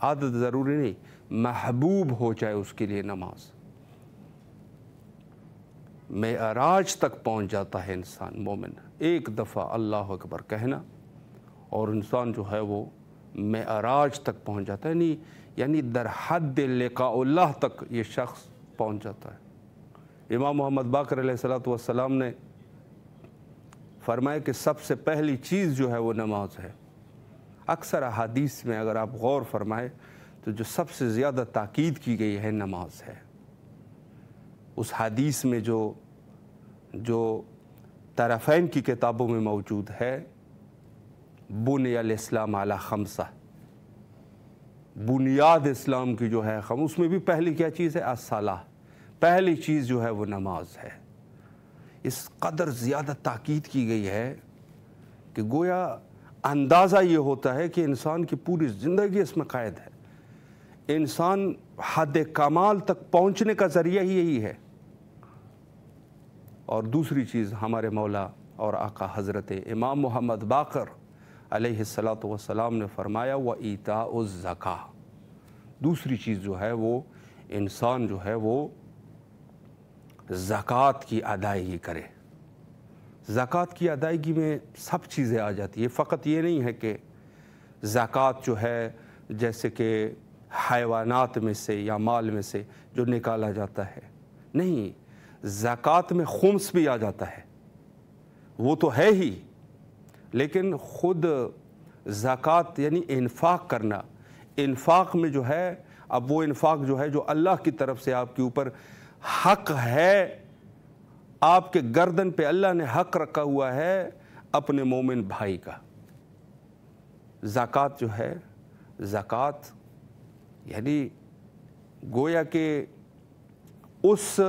عادت ضروری نہیں، محبوب ہو جائے اس کے لیے نماز۔ معراج تک پہنچ جاتا ہے انسان مومن، ایک دفعہ اللہ اکبر کہنا اور انسان جو ہے وہ معراج تک پہنچ جاتا ہے، یعنی در حد لقاء اللہ تک یہ شخص پہنچ جاتا ہے۔ امام محمد باقر علیہ السلام نے فرمایا کہ سب سے پہلی چیز جو ہے وہ نماز ہے۔ اکثر احادیث میں اگر آپ غور فرمائے تو جو سب سے زیادہ تاکید کی گئی ہے نماز ہے۔ اس حدیث میں جو طرفین کی کتابوں میں موجود ہے، بنی الاسلام علی خمسہ، بنیاد اسلام کی جو ہے اس میں بھی پہلی کیا چیز ہے؟ الصلاۃ، پہلی چیز جو ہے وہ نماز ہے۔ اس قدر زیادہ تاکید کی گئی ہے کہ گویا اندازہ یہ ہوتا ہے کہ انسان کی پوری زندگی اس میں قید ہے، انسان حد کمال تک پہنچنے کا ذریعہ ہی یہی ہے۔ اور دوسری چیز ہمارے مولا اور آقا حضرت امام محمد باقر علیہ السلام نے فرمایا وَإِيتَاءُ الزَّكَاةِ، دوسری چیز جو ہے وہ انسان جو ہے وہ زکوٰۃ کی ادائیگی کرے۔ زکوٰۃ کی ادائیگی میں سب چیزیں آ جاتی ہیں، فقط یہ نہیں ہے کہ زکوٰۃ جو ہے جیسے کہ حیوانات میں سے یا مال میں سے جو نکالا جاتا ہے، نہیں، زکوٰۃ میں خمس بھی آ جاتا ہے، وہ تو ہے ہی، لیکن خود زکوٰۃ یعنی انفاق کرنا، انفاق میں جو ہے اب وہ انفاق جو ہے جو اللہ کی طرف سے آپ کے اوپر حق ہے، آپ کے گردن پہ اللہ نے حق رکھا ہوا ہے اپنے مومن بھائی کا۔ زکوٰۃ جو ہے، زکوٰۃ یعنی گویا کہ اس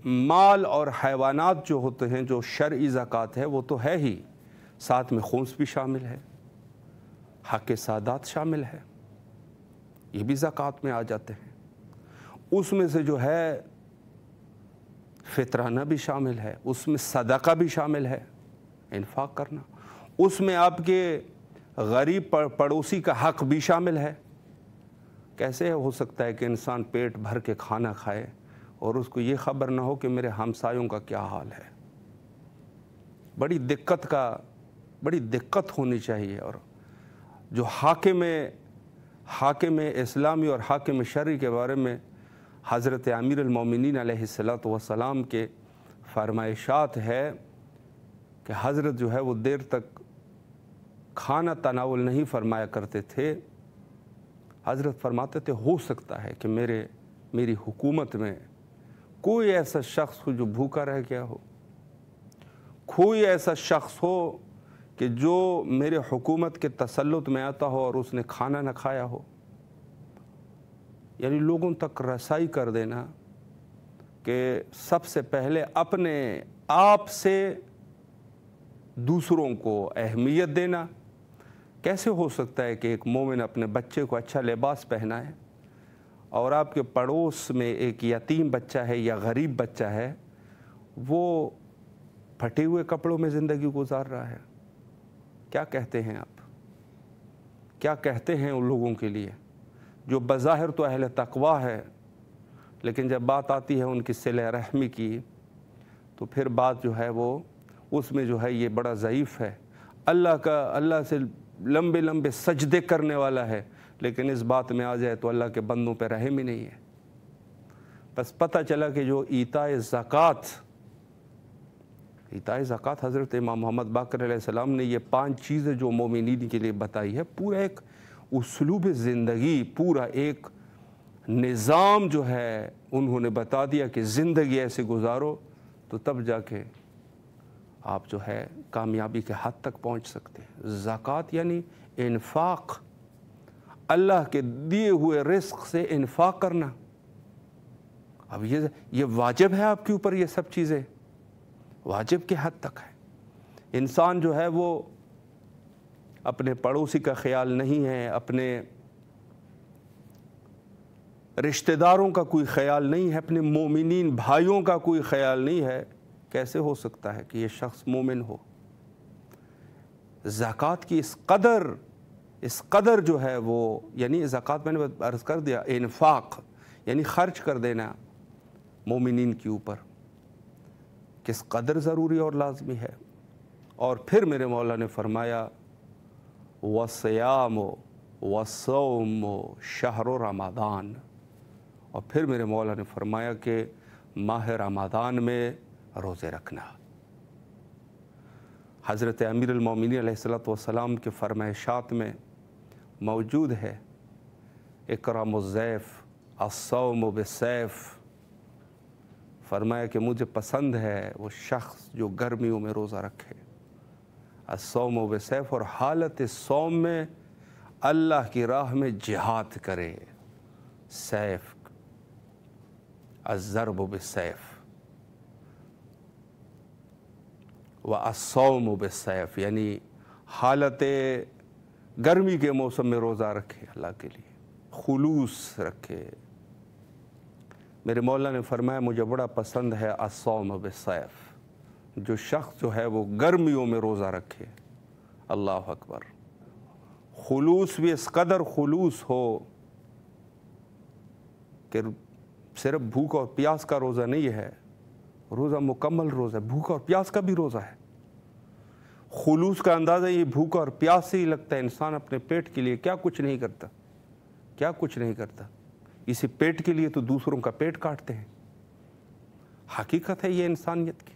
مال اور حیوانات جو ہوتے ہیں جو شرعی زکوٰۃ ہے وہ تو ہے ہی، ساتھ میں خمس بھی شامل ہے، حق سادات شامل ہے، یہ بھی زکوٰۃ میں آ جاتے ہیں۔ اس میں سے جو ہے فطرانہ بھی شامل ہے، اس میں صدقہ بھی شامل ہے، انفاق کرنا، اس میں آپ کے غریب پڑوسی کا حق بھی شامل ہے۔ کیسے ہو سکتا ہے کہ انسان پیٹ بھر کے کھانا کھائے اور اس کو یہ خبر نہ ہو کہ میرے ہمسایوں کا کیا حال ہے؟ بڑی دقت ہونی چاہیے۔ اور جو حاکم اسلامی اور حاکم شرعی کے بارے میں حضرت امیر المومنین علیہ السلام کے فرمائشات ہے کہ حضرت جو ہے وہ دیر تک کھانا تناول نہیں فرمایا کرتے تھے۔ حضرت فرماتے تھے ہو سکتا ہے کہ میری حکومت میں کوئی ایسا شخص ہو جو بھوکا رہ گیا ہو، کوئی ایسا شخص ہو کہ جو میرے حکومت کے تسلط میں آتا ہو اور اس نے کھانا نہ کھایا ہو۔ یعنی لوگوں تک رسائی کر دینا کہ سب سے پہلے اپنے آپ سے دوسروں کو اہمیت دینا۔ کیسے ہو سکتا ہے کہ ایک مومن اپنے بچے کو اچھا لباس پہنائے اور آپ کے پڑوس میں ایک یتیم بچہ ہے یا غریب بچہ ہے، وہ پھٹے ہوئے کپڑوں میں زندگی گزار رہا ہے؟ کیا کہتے ہیں آپ؟ کیا کہتے ہیں ان لوگوں کے لیے جو بظاہر تو اہل تقویٰ ہے، لیکن جب بات آتی ہے ان کی صلہ رحمی کی تو پھر بات جو ہے وہ اس میں جو ہے یہ بڑا ضعیف ہے، اللہ سے لمبے لمبے سجدے کرنے والا ہے، لیکن اس بات میں آ جائے تو اللہ کے بندوں پہ رحم ہی نہیں ہے۔ بس پتہ چلا کہ جو ایتاء زکوٰۃ حضرت امام محمد باقر علیہ السلام نے یہ 5 چیزیں جو مومنین کے لیے بتائی ہے، پورا ایک اسلوب زندگی، پورا ایک نظام جو ہے انہوں نے بتا دیا کہ زندگی ایسے گزارو تو تب جا کے آپ جو ہے کامیابی کے حد تک پہنچ سکتے ہیں۔ زکوٰۃ یعنی انفاق، اللہ کے دیے ہوئے رزق سے انفاق کرنا۔ اب یہ واجب ہے آپ کے اوپر، یہ سب چیزیں واجب کے حد تک ہے۔ انسان جو ہے وہ اپنے پڑوسی کا خیال نہیں ہے، اپنے رشتہ داروں کا کوئی خیال نہیں ہے، اپنے مومنین بھائیوں کا کوئی خیال نہیں ہے، کیسے ہو سکتا ہے کہ یہ شخص مومن ہو؟ زکوٰۃ کی اس قدر اس قدر جو ہے وہ یعنی زکوٰۃ میں نے عرض کر دیا انفاق یعنی خرچ کر دینا مومنین کے اوپر کس قدر ضروری اور لازمی ہے۔ اور پھر میرے مولا نے فرمایا وَصِيَامُ وَصَوْمُ شَهْرُ رمضان، اور پھر میرے مولا نے فرمایا کہ ماہ رمضان میں روزے رکھنا۔ حضرت امیر المومنین علیہ السلام کے فرمائشات میں موجود ہے اکرام الضیف الصوم بالسیف، فرمایا کہ مجھے پسند ہے وہ شخص جو گرمیوں میں روزہ رکھے، الصوم بالسیف، اور حالت صوم میں اللہ کی راہ میں جہاد کرے، سیف الضرب بالسیف والصوم بالسیف، یعنی حالت گرمی کے موسم میں روزہ رکھے، اللہ کے لیے خلوص رکھے۔ میرے مولا نے فرمایا مجھے بڑا پسند ہے الصوم بالسیف، جو شخص جو ہے وہ گرمیوں میں روزہ رکھے۔ اللہ اکبر، خلوص بھی اس قدر خلوص ہو کہ صرف بھوک اور پیاس کا روزہ نہیں ہے، روزہ مکمل روزہ ہے، بھوک اور پیاس کا بھی روزہ ہے۔ خلوص کا اندازہ یہ بھوک اور پیاس سے ہی لگتا ہے، انسان اپنے پیٹ کے لیے کیا کچھ نہیں کرتا، کیا کچھ نہیں کرتا، اسی پیٹ کے لیے تو دوسروں کا پیٹ کاٹتے ہیں۔ حقیقت ہے یہ انسانیت کی۔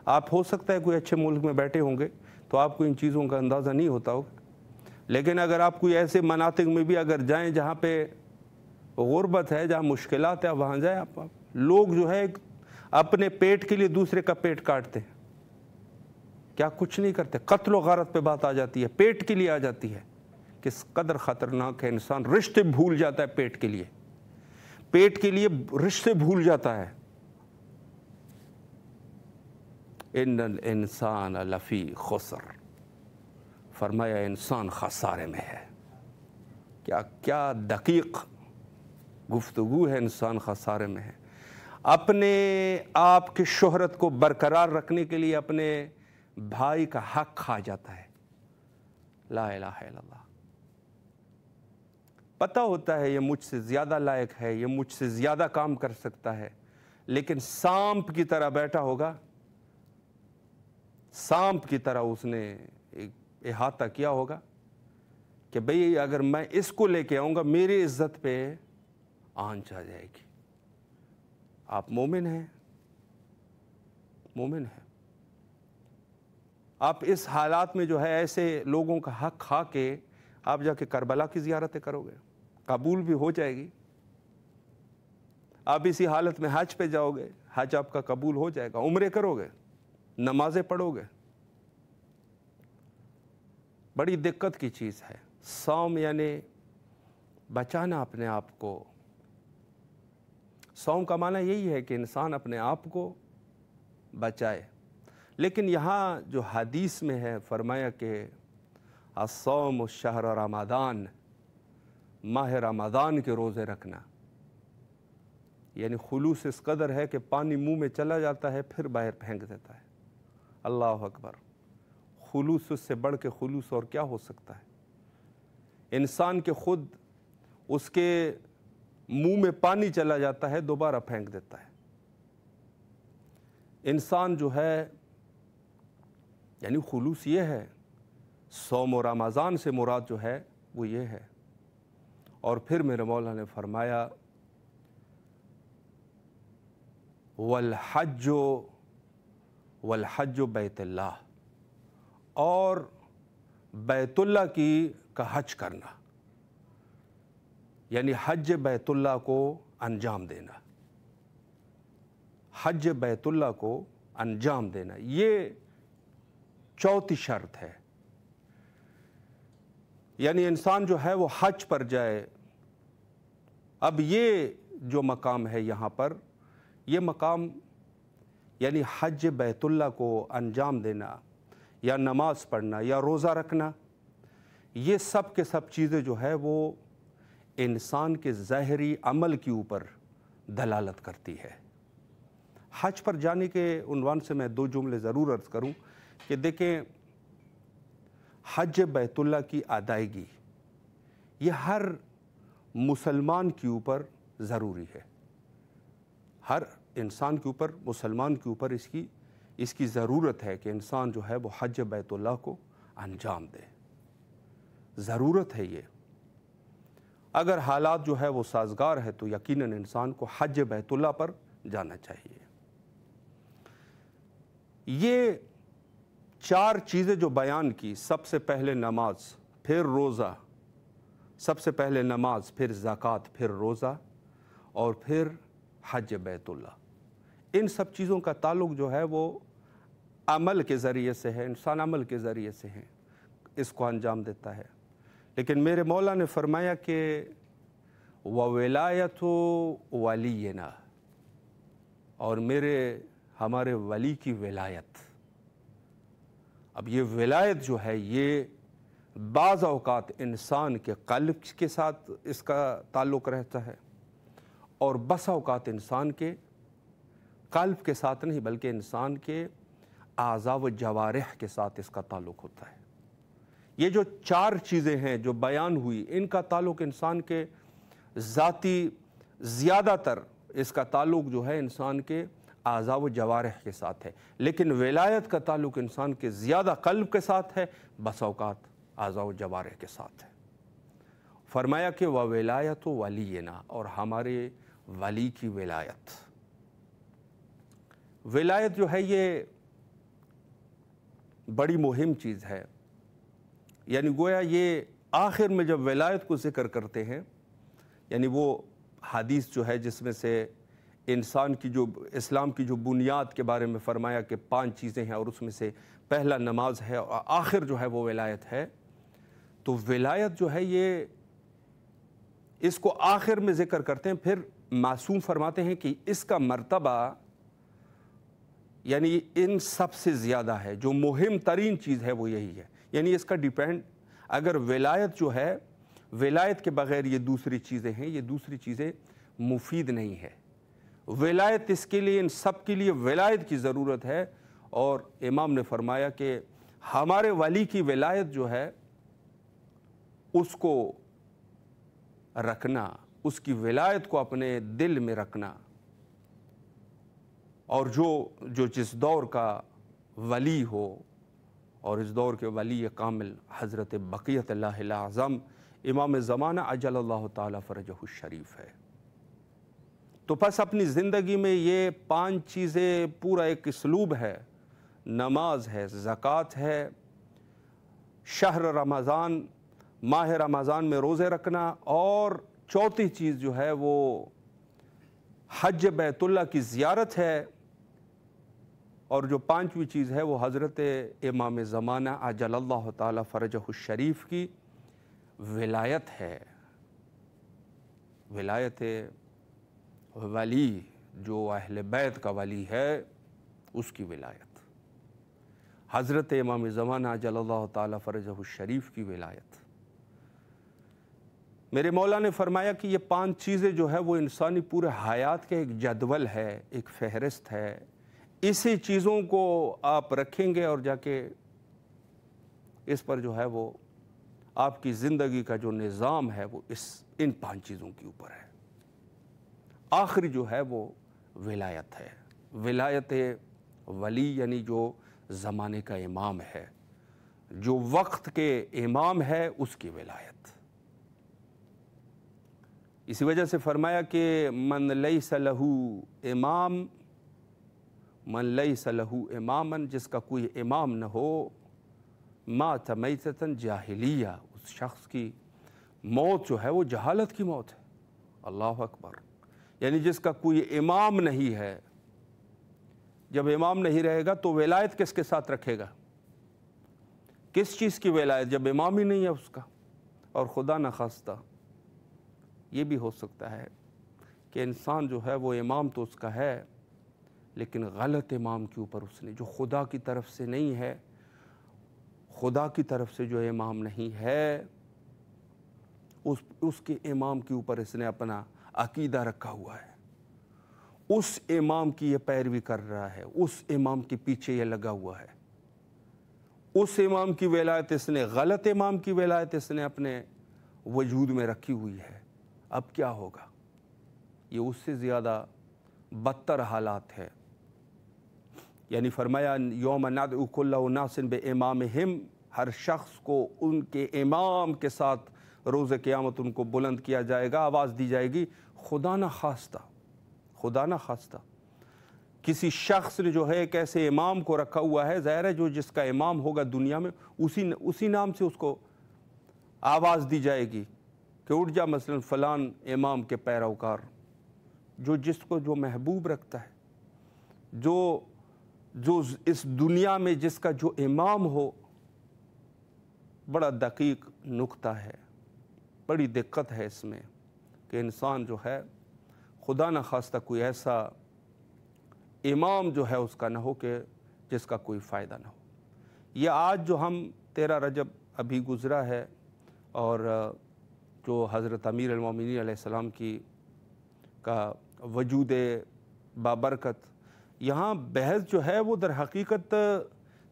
آپ ہو سکتا ہے کوئی اچھے ملک میں بیٹھے ہوں گے تو آپ کو ان چیزوں کا اندازہ نہیں ہوتا ہوگا، لیکن اگر آپ کوئی ایسے مناطق میں بھی اگر جائیں جہاں پہ غربت ہے، جہاں مشکلات ہے، وہاں جائیں آپ لوگ جو ہے اپنے پیٹ کے لیے دوسرے کا پیٹ کاٹتے ہیں، کیا کچھ نہیں کرتے۔ قتل و غارت پہ بات آ جاتی ہے، پیٹ کے لیے آ جاتی ہے، کس قدر خطرناک ہے، انسان رشتے بھول جاتا ہے پیٹ کے لیے، پیٹ کے لیے رشتے بھول جاتا ہے۔ ان الانسان لفی خسر، فرمایا انسان خسارے میں ہے۔ کیا دقیق گفتگو ہے، انسان خسارے میں ہے۔ اپنے آپ کی شہرت کو برقرار رکھنے کے لیے اپنے بھائی کا حق کھا جاتا ہے۔ لا الہ الا اللہ، پتہ ہوتا ہے یہ مجھ سے زیادہ لائق ہے، یہ مجھ سے زیادہ کام کر سکتا ہے، لیکن سانپ کی طرح بیٹھا ہوگا، سانپ کی طرح اس نے احاطہ کیا ہوگا کہ بھئی اگر میں اس کو لے کے آؤں گا میری عزت پہ آنچ آ جائے گی۔ آپ مومن ہیں، مومن ہیں، آپ اس حالات میں جو ہے ایسے لوگوں کا حق کھا کے آپ جا کے کربلا کی زیارتیں کرو گے، قبول بھی ہو جائے گی۔ آپ اسی حالت میں حج پہ جاؤ گے، حج آپ کا قبول ہو جائے گا، عمرے کرو گے، نمازیں پڑھو گے۔ بڑی دقت کی چیز ہے صوم، یعنی بچانا اپنے آپ کو۔ صوم کا معنی یہی ہے کہ انسان اپنے آپ کو بچائے، لیکن یہاں جو حدیث میں ہے فرمایا کہ الصوم شہر رمضان، ماہ رمضان کے روزے رکھنا، یعنی خلوص اس قدر ہے کہ پانی منہ میں چلا جاتا ہے پھر باہر پھینک دیتا ہے۔ اللہ اکبر، خلوص اس سے بڑھ کے خلوص اور کیا ہو سکتا ہے؟ انسان کے خود اس کے منہ میں پانی چلا جاتا ہے دوبارہ پھینک دیتا ہے۔ انسان جو ہے یعنی خلوص یہ ہے، صوم و رمضان سے مراد جو ہے وہ یہ ہے۔ اور پھر میرے مولا نے فرمایا والحج بیت اللہ، اور بیت اللہ کا حج کرنا، یعنی حج بیت اللہ کو انجام دینا، حج بیت اللہ کو انجام دینا، یہ چوتھی شرط ہے۔ یعنی انسان جو ہے وہ حج پر جائے۔ اب یہ جو مقام ہے یہاں پر، یہ مقام یعنی حج بیت اللہ کو انجام دینا یا نماز پڑھنا یا روزہ رکھنا، یہ سب کے سب چیزیں جو ہے وہ انسان کے ظاہری عمل کے اوپر دلالت کرتی ہے۔ حج پر جانے کے عنوان سے میں دو جملے ضرور عرض کروں کہ دیکھیں، حج بیت اللہ کی ادائیگی یہ ہر مسلمان کے اوپر ضروری ہے، ہر انسان کے اوپر، مسلمان کے اوپر اس کی ضرورت ہے کہ انسان جو ہے وہ حج بیت اللہ کو انجام دے، ضرورت ہے یہ۔ اگر حالات جو ہے وہ سازگار ہے تو یقیناً انسان کو حج بیت اللہ پر جانا چاہیے۔ یہ 4 چیزیں جو بیان کی، سب سے پہلے نماز، پھر روزہ، سب سے پہلے نماز، پھر زکوٰۃ، پھر روزہ، اور پھر حج بیت اللہ، ان سب چیزوں کا تعلق جو ہے وہ عمل کے ذریعے سے ہے، انسان عمل کے ذریعے سے ہے، اس کو انجام دیتا ہے۔ لیکن میرے مولا نے فرمایا کہ وَوِلَایَةُ وَلِیِّنَا، اور ہمارے ولی کی ولایت۔ اب یہ ولایت جو ہے یہ بعض اوقات انسان کے قلب کے ساتھ اس کا تعلق رہتا ہے، اور بس اوقات انسان کے قلب کے ساتھ نہیں بلکہ انسان کے اعضاء و جوارح کے ساتھ اس کا تعلق ہوتا ہے۔ یہ جو 4 چیزیں ہیں جو بیان ہوئی، ان کا تعلق انسان کے ذاتی، زیادہ تر اس کا تعلق جو ہے انسان کے اعضاء و جوارح کے ساتھ ہے، لیکن ولایت کا تعلق انسان کے زیادہ قلب کے ساتھ ہے، بس اوقات اعضاء و جوارح کے ساتھ ہے۔ فرمایا کہ وَوِلَایَةُ وَلِیِّنَا، اور ہمارے ولی کی ولایت۔ ولایت جو ہے یہ بڑی مہم چیز ہے، یعنی گویا یہ آخر میں جب ولایت کو ذکر کرتے ہیں، یعنی وہ حدیث جو ہے جس میں سے انسان کی جو اسلام کی جو بنیاد کے بارے میں فرمایا کہ 5 چیزیں ہیں، اور اس میں سے پہلا نماز ہے، اور آخر جو ہے وہ ولایت ہے، تو ولایت جو ہے یہ اس کو آخر میں ذکر کرتے ہیں۔ پھر معصوم فرماتے ہیں کہ اس کا مرتبہ یعنی ان سب سے زیادہ ہے، جو مہم ترین چیز ہے وہ یہی ہے، یعنی اس کا ڈیپینڈ، اگر ولایت جو ہے، ولایت کے بغیر یہ دوسری چیزیں ہیں، یہ دوسری چیزیں مفید نہیں ہے۔ ولایت اس کے لیے، ان سب کے لیے ولایت کی ضرورت ہے، اور امام نے فرمایا کہ ہمارے ولی کی ولایت جو ہے اس کو رکھنا، اس کی ولایت کو اپنے دل میں رکھنا، اور جو جس دور کا ولی ہو، اور اس دور کے ولی کامل حضرت بقیت اللہ الاعظم امام زمانہ عجل اللہ تعالی فرجہ الشریف ہے، تو پس اپنی زندگی میں یہ 5 چیزیں، پورا ایک اسلوب ہے، نماز ہے، زکوٰۃ ہے، شہر رمضان، ماہ رمضان میں روزے رکھنا، اور چوتھی چیز جو ہے وہ حج بیت اللہ کی زیارت ہے، اور جو 5ویں چیز ہے وہ حضرت امام زمانہ عجل اللہ تعالی فرجہ الشریف کی ولایت ہے۔ ولایت ولی، جو اہل بیت کا ولی ہے، اس کی ولایت، حضرت امام زمانہ عجل اللہ تعالی فرجہ الشریف کی ولایت۔ میرے مولا نے فرمایا کہ یہ 5 چیزیں جو ہے وہ انسانی پورے حیات کے ایک جدول ہے، ایک فہرست ہے، اسی چیزوں کو آپ رکھیں گے اور جا کے اس پر جو ہے وہ آپ کی زندگی کا جو نظام ہے وہ ان 5 چیزوں کے اوپر ہے۔ آخری جو ہے وہ ولایت ہے، ولایت ولی، یعنی جو زمانے کا امام ہے، جو وقت کے امام ہے، اس کی ولایت۔ اسی وجہ سے فرمایا کہ من لیس لہ امام، من لیس لہ اماما، جس کا کوئی امام نہ ہو، مات میتۃ جاہلیہ، اس شخص کی موت جو ہے وہ جہالت کی موت ہے۔ اللہ اکبر، یعنی جس کا کوئی امام نہیں ہے، جب امام نہیں رہے گا تو ولایت کس کے ساتھ رکھے گا؟ کس چیز کی ولایت جب امام ہی نہیں ہے اس کا؟ اور خدا نخواستہ یہ بھی ہو سکتا ہے کہ انسان جو ہے وہ امام تو اس کا ہے، لیکن غلط امام کے اوپر اس نے، جو خدا کی طرف سے نہیں ہے، خدا کی طرف سے جو امام نہیں ہے، اس کے امام کے اوپر اس نے اپنا عقیدہ رکھا ہوا ہے، اس امام کی یہ پیروی کر رہا ہے، اس امام کے پیچھے یہ لگا ہوا ہے، اس امام کی ولایت اس نے، غلط امام کی ولایت اس نے اپنے وجود میں رکھی ہوئی ہے، اب کیا ہوگا؟ یہ اس سے زیادہ بدتر حالات ہے۔ یعنی فرمایا یوم ندعو کل اناس بامامہم، ہر شخص کو ان کے امام کے ساتھ روز قیامت ان کو بلند کیا جائے گا، آواز دی جائے گی۔ خدا نہ خواستہ کسی شخص نے جو ہے ایک ایسے امام کو رکھا ہوا ہے، ظاہر ہے جو جس کا امام ہوگا دنیا میں اسی نام سے اس کو آواز دی جائے گی کہ اٹھ جا، مثلا فلان امام کے پیروکار، جو جس کو جو محبوب رکھتا ہے، جو اس دنیا میں جس کا جو امام ہو۔ بڑا دقیق نقطہ ہے، بڑی دقت ہے اس میں کہ انسان جو ہے خدا نہ خواستہ کوئی ایسا امام جو ہے اس کا نہ ہو کہ جس کا کوئی فائدہ نہ ہو۔ یہ آج جو ہم 13 رجب ابھی گزرا ہے، اور جو حضرت امیر المومنین علیہ السلام کا وجود بابرکت، یہاں بحث جو ہے وہ در حقیقت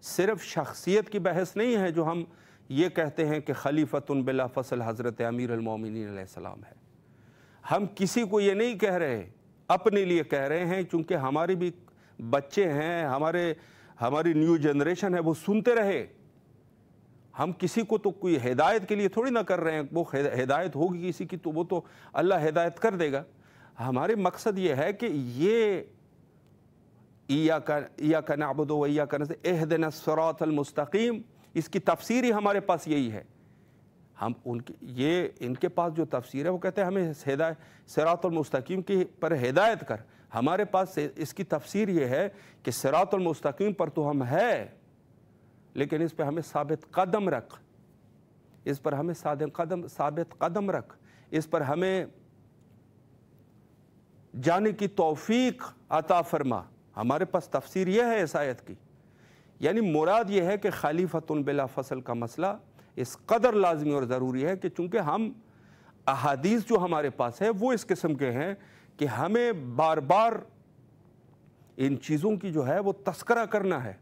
صرف شخصیت کی بحث نہیں ہے، جو ہم یہ کہتے ہیں کہ خلیفۃ بلا فصل حضرت امیر المومنین علیہ السلام ہے۔ ہم کسی کو یہ نہیں کہہ رہے، اپنے لیے کہہ رہے ہیں، چونکہ ہمارے بھی بچے ہیں، ہماری نیو جنریشن ہے، وہ سنتے رہے۔ ہم کسی کو تو کوئی ہدایت کے لیے تھوڑی نہ کر رہے ہیں، وہ ہدایت ہوگی کسی کی تو وہ تو اللہ ہدایت کر دے گا۔ ہمارے مقصد یہ ہے کہ یہ ایاک نعبد و ایاک نستعین اہدنا الصراط المستقیم، اس کی تفسیر ہی ہمارے پاس یہی ہے۔ ہم ان کے پاس جو تفسیر ہے وہ کہتے ہیں ہمیں صراط المستقیم کی پر ہدایت کر۔ ہمارے پاس اس کی تفسیر یہ ہے کہ صراط المستقیم پر تو ہم ہے، لیکن اس پہ ہمیں ثابت قدم رکھ، اس پر ہمیں ثابت قدم رکھ، اس پر ہمیں جانے کی توفیق عطا فرما۔ ہمارے پاس تفسیر یہ ہے اس آیت کی۔ یعنی مراد یہ ہے کہ خلیفۃ بلا فصل کا مسئلہ اس قدر لازمی اور ضروری ہے کہ چونکہ ہم احادیث جو ہمارے پاس ہے وہ اس قسم کے ہیں کہ ہمیں بار بار ان چیزوں کی جو ہے وہ تذکرہ کرنا ہے،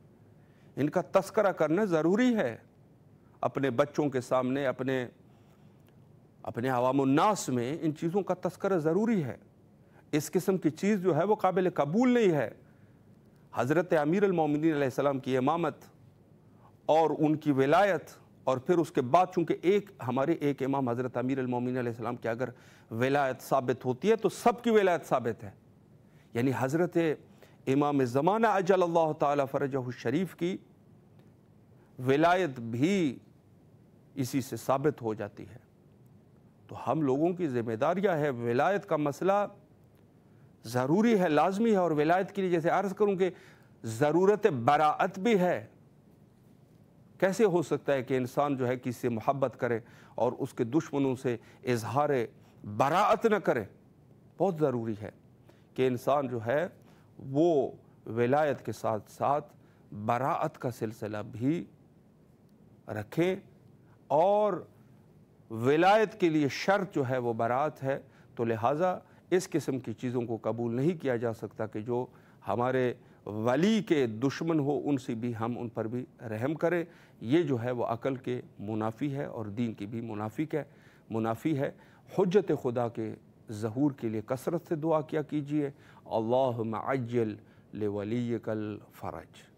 ان کا تذکرہ کرنا ضروری ہے، اپنے بچوں کے سامنے، اپنے عوام الناس میں ان چیزوں کا تذکرہ ضروری ہے۔ اس قسم کی چیز جو ہے وہ قابل قبول نہیں ہے۔ حضرت امیر المومنین علیہ السلام کی امامت اور ان کی ولایت، اور پھر اس کے بعد چونکہ ہمارے ایک امام حضرت امیر المومنین علیہ السلام کی اگر ولایت ثابت ہوتی ہے تو سب کی ولایت ثابت ہے۔ یعنی حضرت امام زمانہ عجل اللہ تعالی فرجہ الشریف کی ولایت بھی اسی سے ثابت ہو جاتی ہے۔ تو ہم لوگوں کی ذمہ داریاں ہے، ولایت کا مسئلہ ضروری ہے، لازمی ہے، اور ولایت کے لیے جیسے عرض کروں کہ ضرورت براءت بھی ہے۔ کیسے ہو سکتا ہے کہ انسان جو ہے کسی سے محبت کرے اور اس کے دشمنوں سے اظہار براءت نہ کرے؟ بہت ضروری ہے کہ انسان جو ہے وہ ولایت کے ساتھ ساتھ براءت کا سلسلہ بھی رکھیں، اور ولایت کے لیے شرط جو ہے وہ براءت ہے۔ تو لہٰذا اس قسم کی چیزوں کو قبول نہیں کیا جا سکتا کہ جو ہمارے ولی کے دشمن ہو ان سے بھی ہم ان پر بھی رحم کریں۔ یہ جو ہے وہ عقل کے منافی ہے اور دین کی بھی منافی ہے۔ حجت خدا کے ظہور کے لیے کثرت سے دعا کیا کیجیے۔ اللہم عجل لولیک الفرج۔